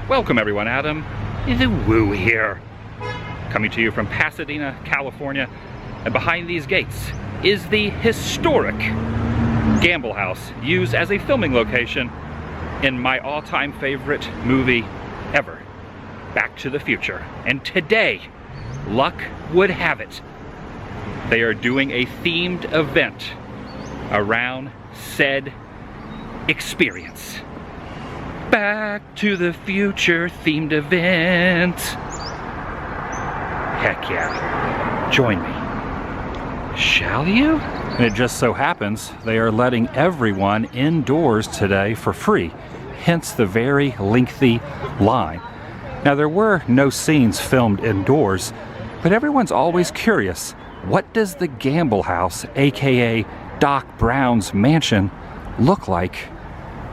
Welcome everyone, Adam the Woo here, coming to you from Pasadena, California, and behind these gates is the historic gamble house used as a filming location in my all-time favorite movie ever, Back to the Future. And today, luck would have it, they are doing a themed event around said experience. Back to the Future themed event. Heck yeah. Join me. Shall you? And it just so happens they are letting everyone indoors today for free, hence the very lengthy line. Now, there were no scenes filmed indoors, but everyone's always curious, what does the gamble house, aka Doc Brown's mansion, look like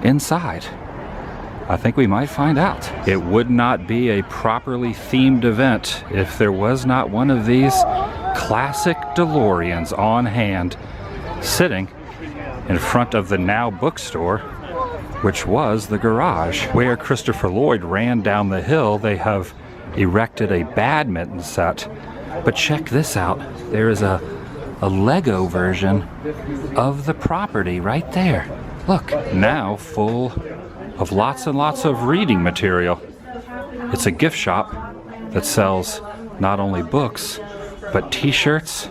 inside? I think we might find out. It would not be a properly themed event if there was not one of these classic DeLoreans on hand, sitting in front of the now bookstore, which was the garage. Where Christopher Lloyd ran down the hill, they have erected a badminton set. But check this out. There is a Lego version of the property right there. Look, now full of lots and lots of reading material. It's a gift shop that sells not only books, but t-shirts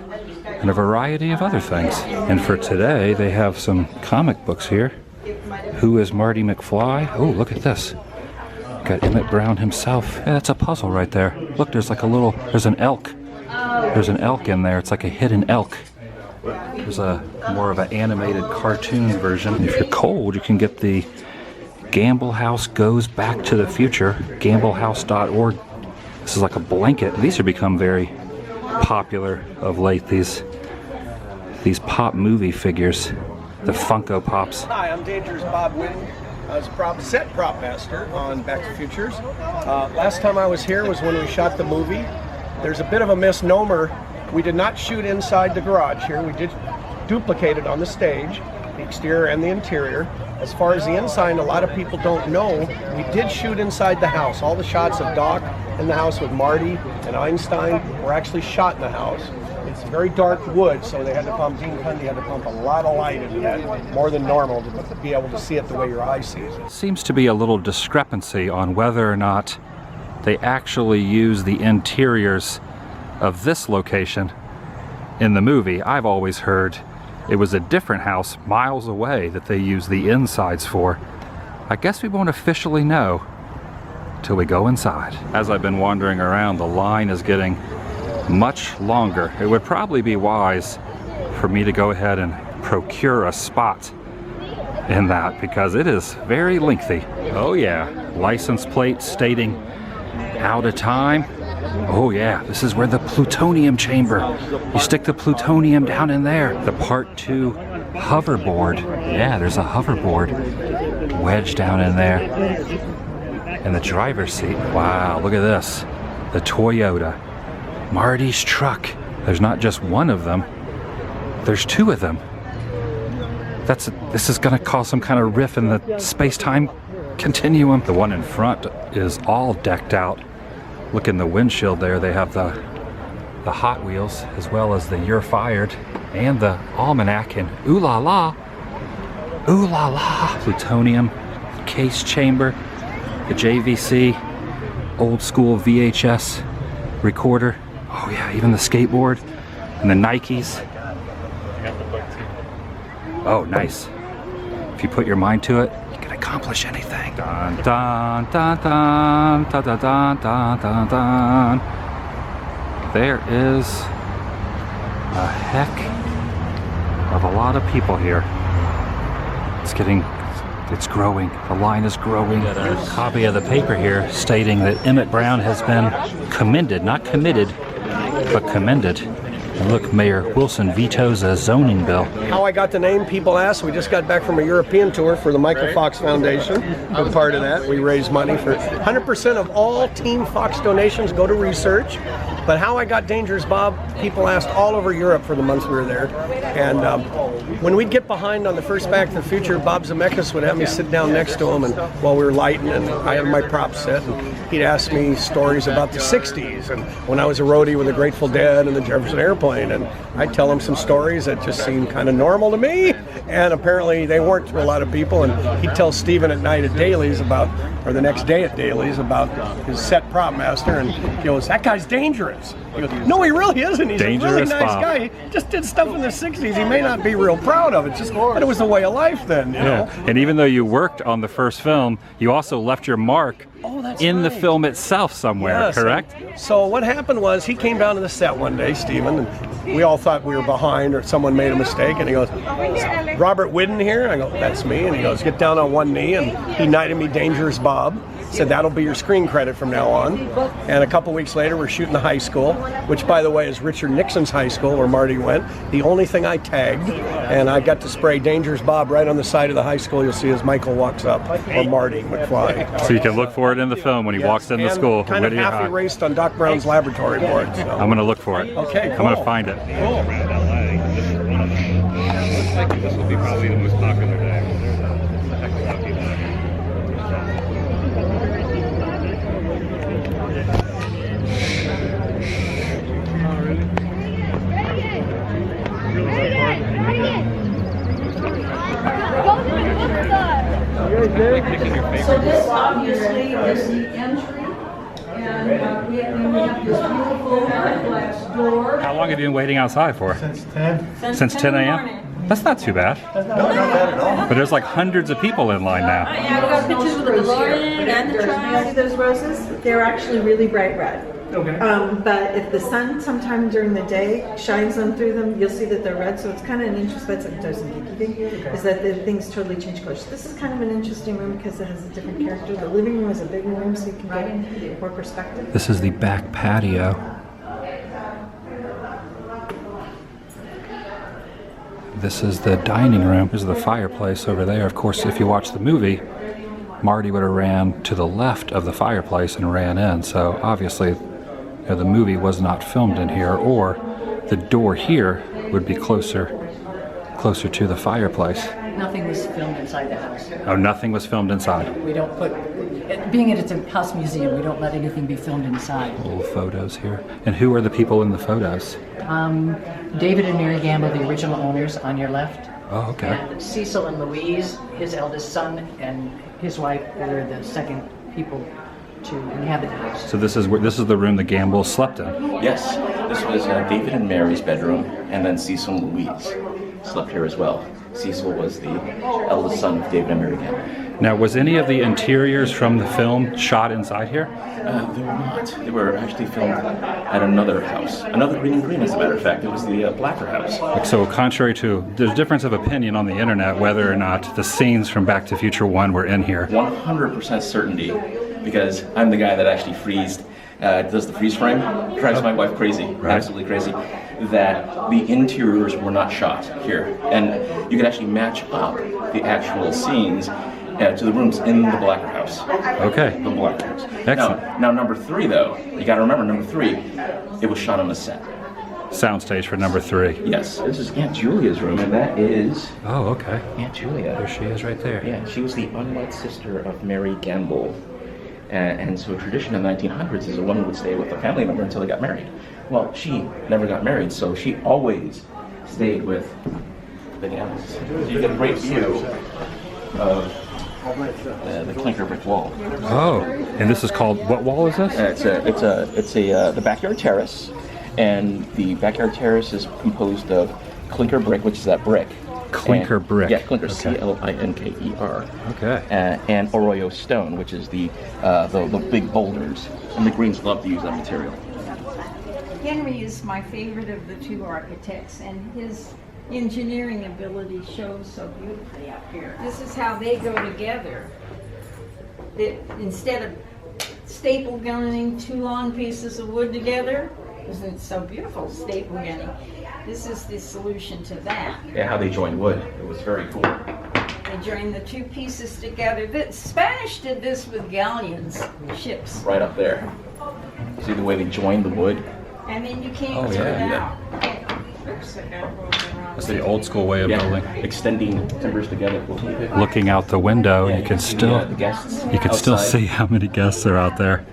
and a variety of other things. And for today, they have some comic books here. Who is Marty McFly? Oh, look at this. Got Emmett Brown himself. Yeah, that's a puzzle right there. Look, there's like a little, there's an elk. There's an elk in there. It's like a hidden elk. There's a more of an animated cartoon version. If you're cold, you can get the Gamble House Goes Back to the Future, gamblehouse.org. This is like a blanket. These have become very popular of late, these pop movie figures, the Funko Pops. Hi, I'm Dangerous Bob Witten. I was set prop master on Back to Futures. Last time I was here was when we shot the movie. There's a bit of a misnomer. We did not shoot inside the garage here. We did duplicate it on the stage, the exterior and the interior. As far as the inside, a lot of people don't know, we did shoot inside the house. All the shots of Doc in the house with Marty and Einstein were actually shot in the house. It's very dark wood, so they had to pump, Gene Cundy had to pump a lot of light into that, more than normal, to be able to see it the way your eye sees it. Seems to be a little discrepancy on whether or not they actually use the interiors of this location in the movie. I've always heard it was a different house miles away that they used the insides for. I guess we won't officially know till we go inside. As I've been wandering around, the line is getting much longer. It would probably be wise for me to go ahead and procure a spot in that, because it is very lengthy. Oh yeah, license plate stating out of time. Oh yeah, this is where the plutonium chamber. You stick the plutonium down in there. The Part 2 hoverboard. Yeah, there's a hoverboard wedged down in there. And the driver's seat. Wow, look at this. The Toyota. Marty's truck. There's not just one of them. There's two of them. This is gonna cause some kind of riff in the space-time continuum. The one in front is all decked out. Look in the windshield there, they have the Hot Wheels, as well as the You're Fired, and the Almanac, and ooh la la, plutonium case chamber, the JVC, old school VHS recorder. Oh yeah, even the skateboard, and the Nikes. Oh, nice. If you put your mind to it, you can accomplish anything. Dun, dun, dun, dun, dun, dun, dun, dun, dun, dun. There is a heck of a lot of people here. It's growing. The line is growing. Got a copy of the paper here stating that Emmett Brown has been commended, not committed, but commended. And look, Mayor Wilson vetoes a zoning bill. How I got the name, people ask. We just got back from a European tour for the Michael Fox Foundation. I'm part of that. We raise money for 100% of all Team Fox donations go to research. But how I got Dangerous Bob, people asked all over Europe for the months we were there. And when we'd get behind on the first Back to the Future, Bob Zemeckis would have me sit down next to him and while we were lighting, and I had my prop set, and he'd ask me stories about the 60s and when I was a roadie with the Grateful Dead and the Jefferson Airplane, and I'd tell him some stories that just seemed kind of normal to me, and apparently they weren't to a lot of people. And he'd tell Steven at night at Dailies about, or the next day at Dailies, about his set prop master, and he goes, "That guy's dangerous." He goes, "No, he really isn't. He's Dangerous a really nice Bob. guy. He just did stuff in the 60s. He may not be real proud of it, just but it was the way of life then, you know." And even though you worked on the first film, you also left your mark in the film itself somewhere, Yes. correct? So what happened was he came down to the set one day, Steven, and we all thought we were behind or someone made a mistake, and he goes, "Robert Whidden here?" I go, "That's me." And he goes, "Get down on one knee," and he knighted me Dangerous Bob. Said that'll be your screen credit from now on. And a couple weeks later, we're shooting the high school, which, by the way, is Richard Nixon's high school where Marty went. The only thing I tagged, and I got to spray Dangerous Bob right on the side of the high school. You'll see as Michael walks up, or Marty McFly. So you can look for it in the film when he walks into And school. kind of Whittier half High. erased on Doc Brown's laboratory board. So. I'm going to look for it. Okay, I'm going to cool. find it. Cool. Looks like this will be probably the most popular day. So this obviously is the entry, and we have this beautiful glass door. How long have you been waiting outside for? Since 10 a.m.? That's not too bad. But there's like hundreds of people in line now. Yeah, we got pictures with the DeLorean and the You truck. see those roses? They're actually really bright red. Okay. But if the sun sometime during the day shines on through them, you'll see that they're red. So it's kind of an interesting, that's a dozen geeky thing, is that the things totally change colors. This is kind of an interesting room because it has a different character. The living room is a bigger room so you can get more perspective. This is the back patio. This is the dining room. This is the fireplace over there. Of course, if you watch the movie, Marty would have ran to the left of the fireplace and ran in. So obviously, the movie was not filmed in here, or the door here would be closer to the fireplace. Nothing was filmed inside the house. Oh, nothing was filmed inside. We don't put, being it's a house museum, we don't let anything be filmed inside. Little photos here. And who are the people in the photos? David and Mary Gamble, the original owners, on your left. Oh, okay. And Cecil and Louise, his eldest son, and his wife were the second people to inhabit the house. So this is the room the Gambles slept in. Yes, this was David and Mary's bedroom, and then Cecil and Louise slept here as well. Cecil was the eldest son of David and Mary Gamble. Now, was any of the interiors from the film shot inside here? They were not. They were actually filmed at another house. Another Green and Green, as a matter of fact. It was the Blacker house. Like, so contrary to, there's difference of opinion on the internet whether or not the scenes from Back to the Future 1 were in here. 100% certainty, because I'm the guy that actually does the freeze frame. Drives my wife crazy, absolutely crazy, that the interiors were not shot here. And you could actually match up the actual scenes to the rooms in the Blacker house. Okay. The Blacker house. Excellent. Now number 3, though, you got to remember number 3, it was shot on the set. Soundstage for number 3. Yes, this is Aunt Julia's room, and that is Oh, okay. Aunt Julia. There she is right there. Yeah, she was the unwed sister of Mary Gamble. And so a tradition in the 1900s is a woman would stay with a family member until they got married. Well, she never got married, so she always stayed with the Gambles. So you get a great view of the clinker brick wall. Oh, and this is called, what wall is this? It's the backyard terrace, and the backyard terrace is composed of clinker brick, which is that brick. Clinker brick. Yeah, clinker, Okay. C-L-I-N-K-E-R. Okay. And Arroyo stone, which is the big boulders, and the Greens love to use that material. Henry is my favorite of the two architects, and his engineering ability shows so beautifully up here. This is how they go together. Instead of staple gunning 2 long pieces of wood together, isn't it so beautiful, staple gunning? This is the solution to that. Yeah, how they joined wood. It was very cool. They join the 2 pieces together. The Spanish did this with galleons, ships. Right up there. See the way they joined the wood? And then you can't Oh, turn it yeah. out. That's the old school way of building. Extending timbers together. We'll keep it. Looking out the window, you can still The guests still outside. see how many guests are out there.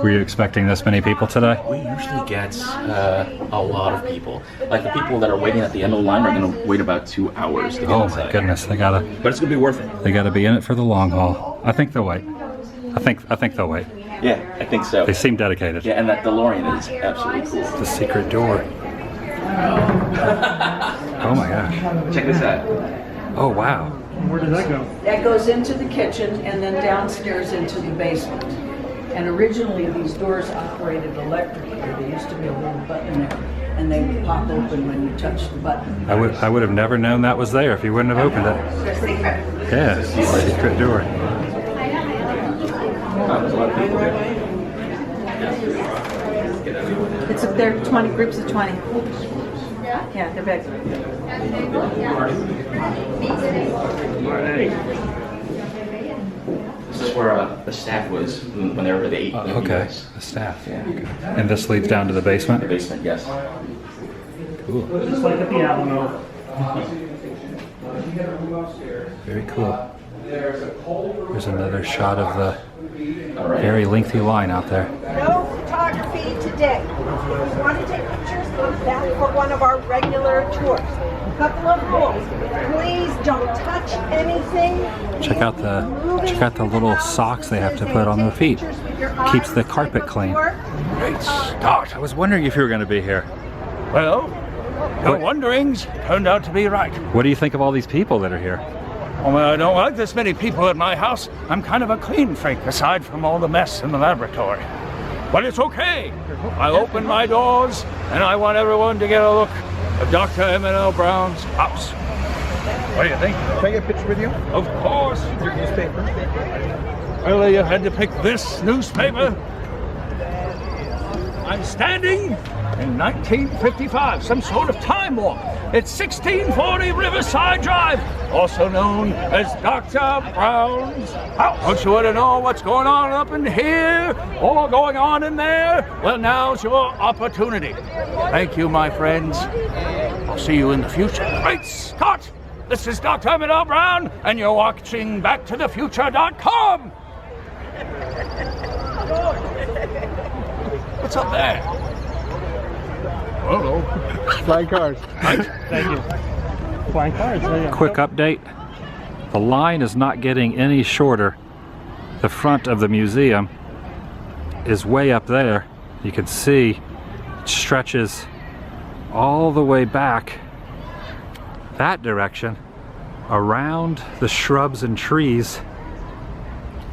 Were you expecting this many people today? We usually get a lot of people. Like the people that are waiting at the end of the line are going to wait about 2 hours to get Oh inside. my goodness, they gotta But it's going to be worth it. be in it for the long haul. I think they'll wait. I think they'll wait. Yeah, I think so. They seem dedicated. Yeah, and that DeLorean is absolutely cool. The secret door. Oh my gosh. Check this out. Oh wow. That goes into the kitchen and then downstairs into the basement. And originally, these doors operated electrically. There used to be a little button there, and they would pop open when you touched the button. I would have never known that was there if you wouldn't have opened it. Yeah, secret door. There's a lot of people there. It's up there, 20 groups of 20. Yeah, they're big. This is where the staff was whenever they ate. Okay, the staff. Yeah. And this leads down to the basement? The basement, yes. Cool. Just like at the Alamo. Very cool. There's another shot of the All right. very lengthy line out there. No photography today. If you want to take pictures, go back for one of our regular tours. Couple of rules. Please don't touch anything. Check out the little socks they have to put on their feet. Keeps the carpet clean. Great Scott! I was wondering if you were going to be here. Well, your wonderings turned out to be right. What do you think of all these people that are here? Well, I don't like this many people at my house. I'm kind of a clean freak, aside from all the mess in the laboratory. But it's okay. I open my doors, and I want everyone to get a look at Dr. M&L Brown's house. What do you think? Can I get a picture with you? Of course. Your newspaper. Really, you had to pick this newspaper? I'm standing in 1955, some sort of time warp. It's 1640 Riverside Drive, also known as Dr. Brown's house. Don't you want to know what's going on up in here or going on in there? Well, now's your opportunity. Thank you, my friends. I'll see you in the future. Great Scott! This is Dr. M&L Brown, and you're watching BackToTheFuture.com. What's up there? I don't know. Flying cars. Thank you. Flying cars. Quick update. The line is not getting any shorter. The front of the museum is way up there. You can see it stretches all the way back that direction, around the shrubs and trees,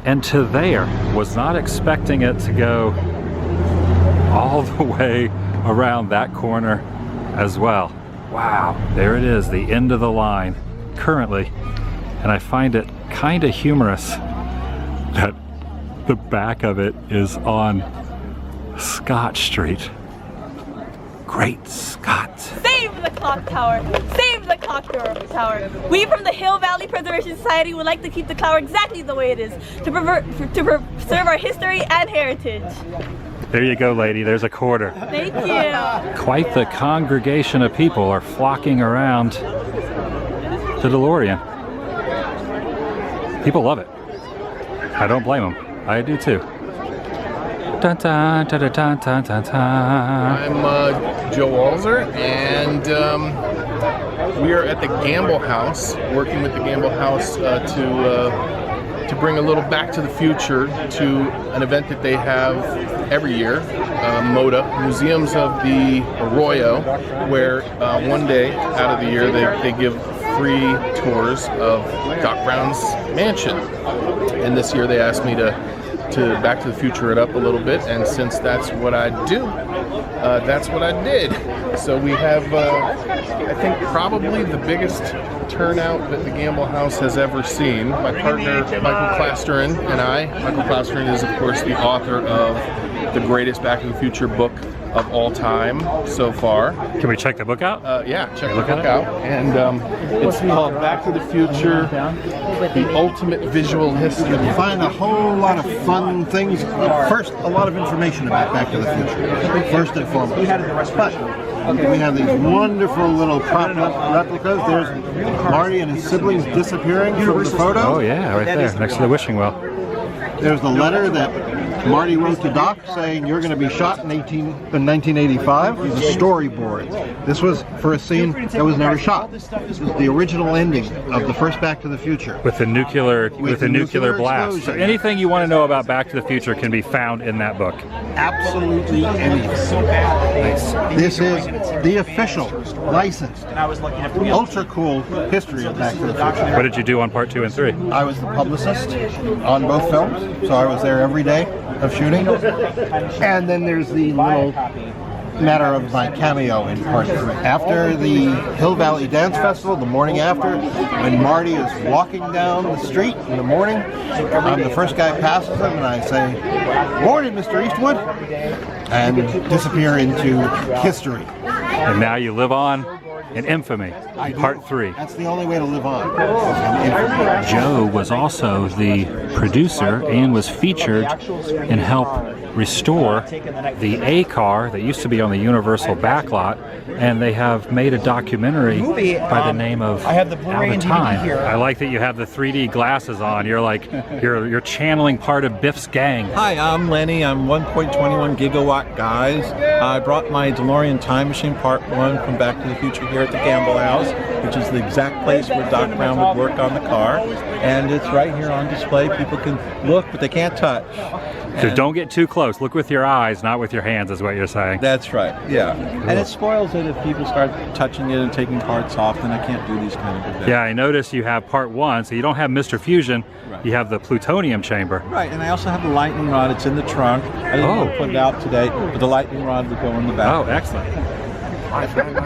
and to there. Was not expecting it to go all the way around that corner as well. Wow, there it is, the end of the line currently. And I find it kind of humorous that the back of it is on Scott Street. Great Scott. Save the clock tower! Save the clock tower! We from the Hill Valley Preservation Society would like to keep the tower exactly the way it is, to preserve our history and heritage. There you go, lady, there's a quarter. Thank you. Quite the congregation of people are flocking around the DeLorean. People love it. I don't blame them. I do too. Dun, dun, dun, dun, dun, dun, dun, dun. I'm Joe Walzer, and we are at the Gamble House, working with the Gamble House to bring a little Back to the Future to an event that they have every year, MODA, Museums of the Arroyo, where one day out of the year they give free tours of Doc Brown's mansion. And this year they asked me to Back to the Future it up a little bit, and since that's what I do, that's what I did. So we have, I think, probably the biggest turnout that the Gamble House has ever seen. My partner, Michael Clasterin, and I. Michael Clasterin is, of course, the author of the greatest Back to the Future book of all time so far. Can we check the book out? Yeah, check the look book at it? out. And it's called Back to the Future, the ultimate visual history. You find a whole lot of fun things. First, a lot of information about Back to the Future, first and foremost. But we have these wonderful little prop replicas. There's Marty and his siblings disappearing from the photo. Oh yeah, right there, next to the wishing well. There's the letter that Marty wrote to Doc saying you're going to be shot in 1985. It's a storyboard. This was for a scene that was never shot. This was the original ending of the first Back to the Future. With the nuclear nuclear blast. explosion. So anything you want to know about Back to the Future can be found in that book. Absolutely anything. Nice. This is the official, licensed, ultra cool history of Back to the Future. What did you do on part 2 and 3? I was the publicist on both films, so I was there every day of shooting. And then there's the little matter of my cameo in part 3. After the Hill Valley Dance Festival, the morning after, when Marty is walking down the street in the morning, I'm the first guy passes him and I say, "Morning, Mr. Eastwood," and disappear into history. And now you live on in infamy, part 3. That's the only way to live on. Joe was also the producer and was featured in help restore the A car that used to be on the Universal backlot, and they have made a documentary by the name of Out of Time. I like that you have the 3D glasses on. You're like you're channeling part of Biff's gang. Hi, I'm Lenny. I'm 1.21 gigawatt guys. I brought my DeLorean time machine part 1 from Back to the Future here at the Gamble House, which is the exact place where Doc Brown would work on the car, and it's right here on display. People can look, but they can't touch. So don't get too close. Look with your eyes, not with your hands, is what you're saying. That's right, yeah. Cool. And it spoils it if people start touching it and taking parts off, then I can't do these kind of events. Yeah, I noticed you have part 1, so you don't have Mr. Fusion, Right. You have the plutonium chamber. Right, and I also have the lightning rod. It's in the trunk. I didn't want to put it out today, but the lightning rod would go in the back. Oh, excellent. I'm from the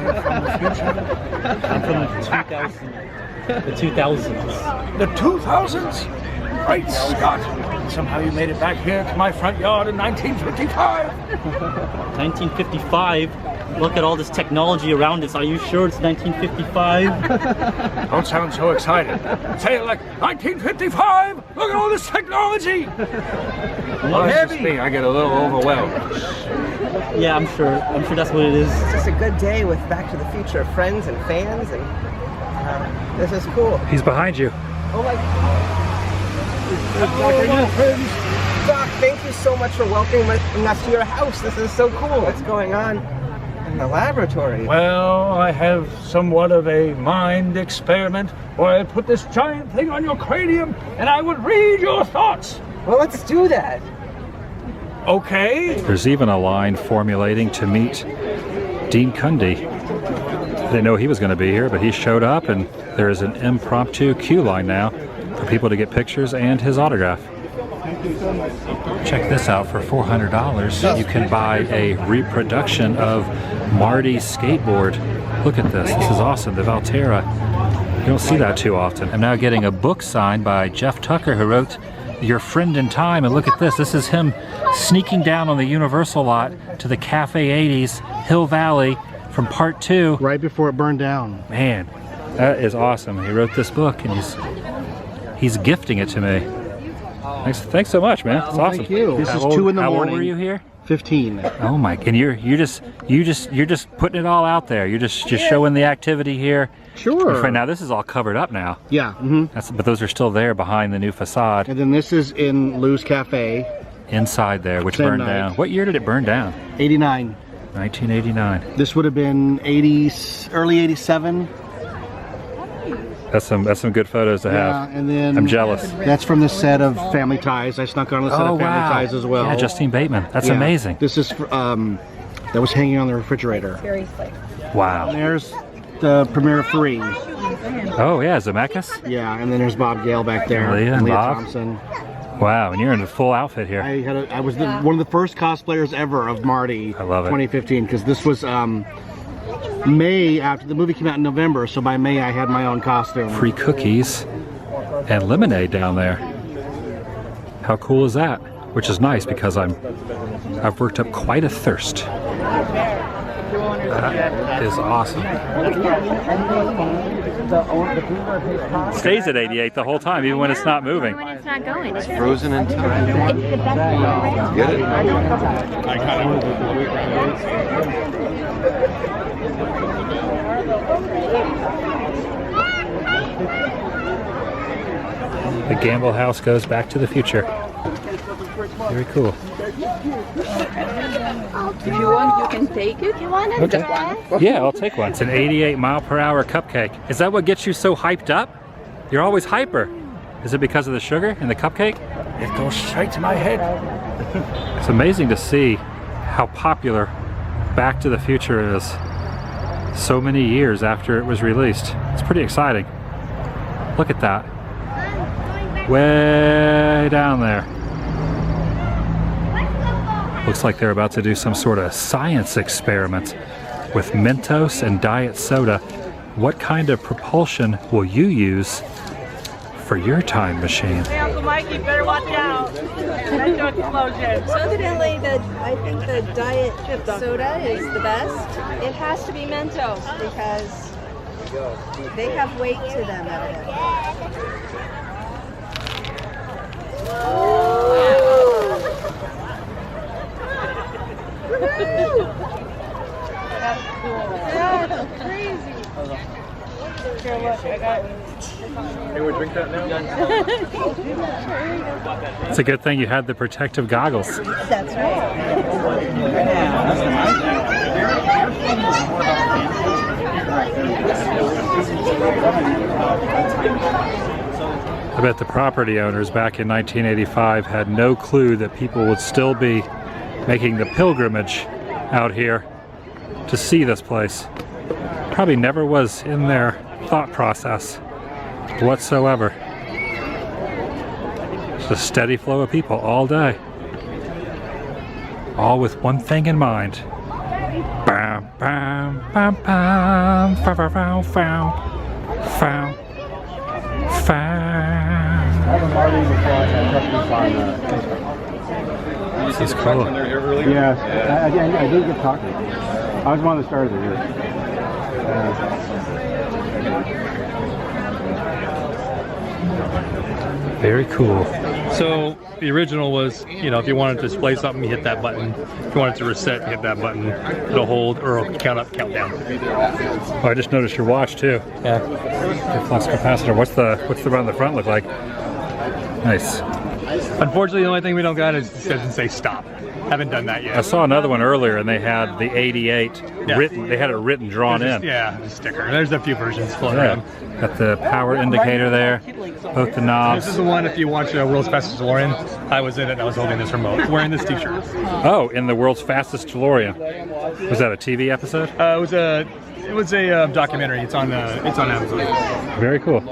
2000s. The 2000s? Great Scott! Somehow you made it back here to my front yard in 1955. 1955? Look at all this technology around us. Are you sure it's 1955? Don't sound so excited. Say it like 1955. Look at all this technology. Well, it's just me. I get a little overwhelmed. Yeah, I'm sure that's what it is. It's just a good day with Back to the Future friends and fans, and this is cool. He's behind you. Oh my Doc, thank you so much for welcoming us to your house. This is so cool. What's going on in the laboratory? Well, I have somewhat of a mind experiment where I put this giant thing on your cranium and I would read your thoughts. Well, let's do that. Okay. There's even a line formulating to meet Dean Cundy. Didn't know he was going to be here, but he showed up, and there is an impromptu queue line now for people to get pictures and his autograph. Check this out. For $400, you can buy a reproduction of Marty's skateboard. Look at this. This is awesome. The Valterra. You don't see that too often. I'm now getting a book signed by Jeff Tucker, who wrote Your Friend in Time. And look at this. This is him sneaking down on the Universal lot to the Cafe 80s, Hill Valley, from part 2. Right before it burned down. Man, that is awesome. He wrote this book, and he's gifting it to me. Thanks so much, man. It's awesome. Thank you. This is 2 in the morning. How old were you here? 15. Oh my! And you're just putting it all out there. You're just showing the activity here. Sure. Now this is all covered up now. Yeah. Mm-hmm. But those are still there behind the new facade. And then this is in Lou's Cafe. Inside there, which Same burned night. down. What year did it burn down? 89. 1989. This would have been early 87. That's some good photos to have. Yeah, and then I'm jealous. That's from the set of Family Ties. I snuck on the set of Family Ties as well. Yeah, Justine Bateman. That's amazing. This is that was hanging on the refrigerator. Wow. And there's the premiere of 3. Oh yeah, Zemeckis. Yeah, and then there's Bob Gale back there. Leah and Bob. Thompson. Wow, and you're in a full outfit here. I was one of the first cosplayers ever of Marty. I love it. 2015, because this was May, after the movie came out in November, so by May I had my own costume. Free cookies and lemonade down there. How cool is that? Which is nice because I've worked up quite a thirst. That is awesome. Stays at 88 the whole time, even when it's not moving. When it's not going. It's Frozen in time. It's the best. Get it? The Gamble House goes back to the future. Very cool. If you want, you can take it. You want it? Okay. Yeah, I'll take one. It's an 88-mile-per-hour cupcake. Is that what gets you so hyped up? You're always hyper. Is it because of the sugar in the cupcake? It goes straight to my head. It's amazing to see how popular Back to the Future is so many years after it was released. It's pretty exciting. Look at that. Way down there. Looks like they're about to do some sort of science experiment with Mentos and diet soda. What kind of propulsion will you use for your time machine? Hey, Uncle Mikey, better watch out. Mental explosion. So evidently, I think the diet soda is the best. It has to be Mentos because they have weight to them, evidently. That's cool. That's crazy. Here, look, I got Hey, we'll drink that now? It's a good thing you had the protective goggles. That's right. I bet the property owners back in 1985 had no clue that people would still be making the pilgrimage out here to see this place. Probably never was in their thought process whatsoever. Just a steady flow of people all day. All with one thing in mind. Bam, bam, bam, bam, fow, fow, fow, fow, fow, fow. This is cool. Yeah, I did get talking. I was one of the stars of here. Very cool. So the original was, you know, if you wanted to display something, you hit that button. If you wanted to reset, you hit that button. It'll hold or it'll count up, count down. Oh, I just noticed your watch too. Yeah. Your flux capacitor. What's the one on the front look like? Nice. Unfortunately, the only thing we don't got is it doesn't say stop. Haven't done that yet. I saw another one earlier, and they had the 88 written. They had it written, drawn in. Yeah, the sticker. There's a few versions floating around. Got the power indicator there. Both the knobs. This is the one. If you watch World's Fastest DeLorean, I was in it and I was holding this remote, wearing this T-shirt. Oh, in the World's Fastest DeLorean. Was that a TV episode? It was a documentary. It's on Amazon. Very cool.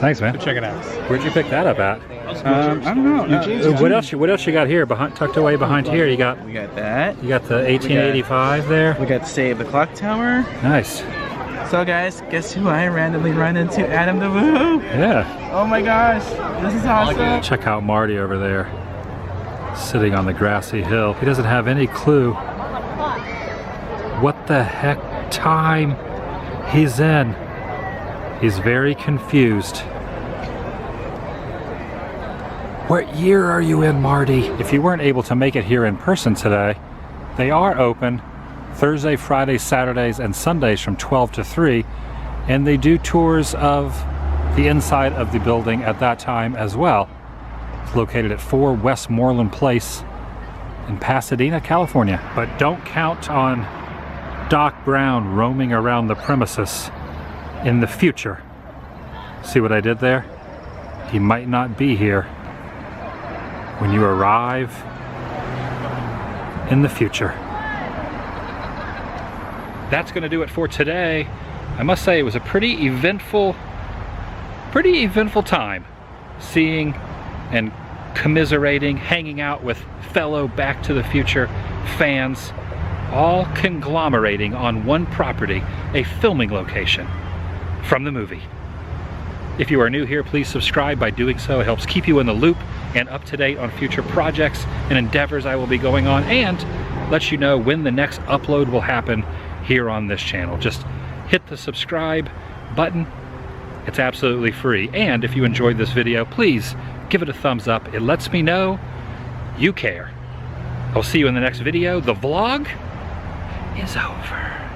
Thanks, man. So check it out. Where'd you pick that up at? I don't know. What else you got here? Tucked away behind here, you got. We got that. You got the 1885 there. We got Save the Clock Tower. Nice. So guys, guess who I randomly run into? Adam the Woo. Yeah. Oh my gosh, this is awesome. Check out Marty over there, sitting on the grassy hill. He doesn't have any clue what the heck time he's in. He's very confused. What year are you in, Marty? If you weren't able to make it here in person today, they are open Thursday, Friday, Saturdays, and Sundays from 12 to 3, and they do tours of the inside of the building at that time as well. It's located at 4 Westmoreland Place in Pasadena, California. But don't count on Doc Brown roaming around the premises in the future. See what I did there? He might not be here when you arrive in the future. That's going to do it for today. I must say it was a pretty eventful time seeing and commiserating, hanging out with fellow Back to the Future fans, all conglomerating on one property, a filming location from the movie. If you are new here, please subscribe. By doing so, it helps keep you in the loop and up to date on future projects and endeavors I will be going on, and lets you know when the next upload will happen here on this channel. Just hit the subscribe button. It's absolutely free. And if you enjoyed this video, please give it a thumbs up. It lets me know you care. I'll see you in the next video. The vlog is over.